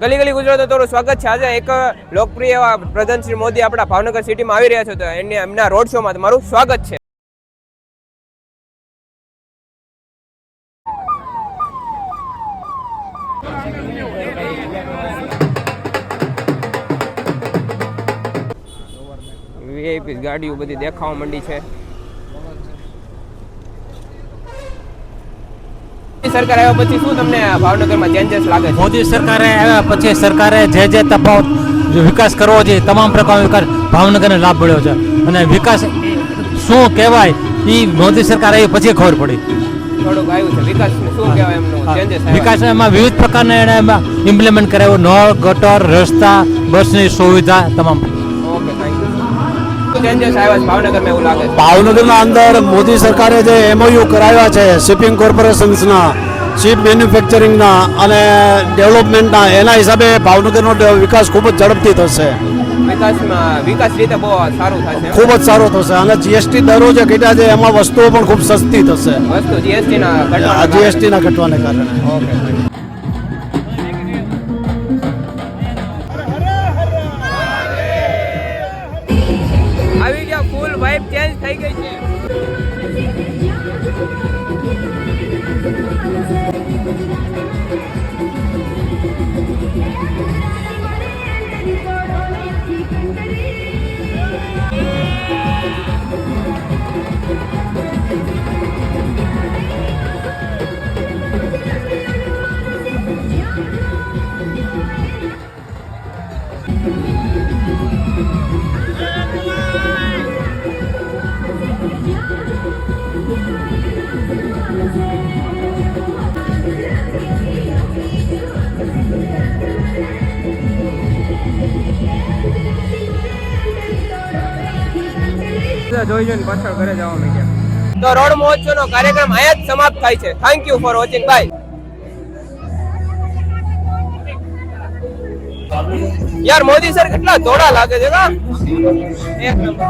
ગલી ગલી ગુજરાત તમારું સ્વાગત છે। આજે એક લોકપ્રિય એવા પ્રધાન શ્રી મોદી આપણા ભાવનગર સિટીમાં આવી રહ્યા છે, તો એમના રોડ શોમાં તમારું સ્વાગત છે। વીઆઈપી ગાડીઓ બધી દેખાવા માંડી છે। સરકાર આવ્યા પછી શું તમને ભાવનગરમાં ચેન્જીસ લાગે છે? મોદી સરકારે આવ્યા પછી સરકારે જે તફાવત વિકાસ કરવો જોઈએ તમામ પ્રકારનો વિકાસ ભાવનગરને લાભ મળ્યો છે, અને વિકાસ શું કહેવાય એ મોદી સરકાર આવી પછી ખબર પડી। થોડુંક આવ્યું છે વિકાસ શું કહેવાય એમનું ચેન્જીસ? વિકાસ એમાં વિવિધ પ્રકારના એને એમાં ઇમ્પ્લિમેન્ટ કરાવ્યો, નળ, ગટર, રસ્તા, બસની સુવિધા તમામ। Okay, thank you. ચેન્જીસ આવ્યા છે ભાવનગરમાં એવું લાગે છે? ભાવનગરના અંદર મોદી સરકારે જે MOU કરાવ્યા છે શિપિંગ કોર્પોરેશન્સના, શિપ મેન્યુફેક્ચરિંગના અને ડેવલપમેન્ટના, એના હિસાબે ભાવનગરનો વિકાસ ખૂબ જ ઝડપથી થશે। વિકાસ રીતે બહુ સારું થશે, ખૂબ જ સારો થશે, અને GST દરો જે ઘટ્યા છે એમાં વસ્તુઓ પણ ખૂબ સસ્તી થશે વસ્તુ GST ના ઘટવાને કારણે। ઓકે, આવી ગયા, ફૂલ વાઇબ ચેન્જ થઈ ગઈ છે। જોઈ જોઈને પાછળ ઘરે જવા માંડ્યા। તો રોડ મહોત્સવનો કાર્યક્રમ અહીંયા જ સમાપ્ત થાય છે। Thank you for watching, bye. યાર મોદી સર કેટલા ધોળા લાગે છે કા? એક નંબર।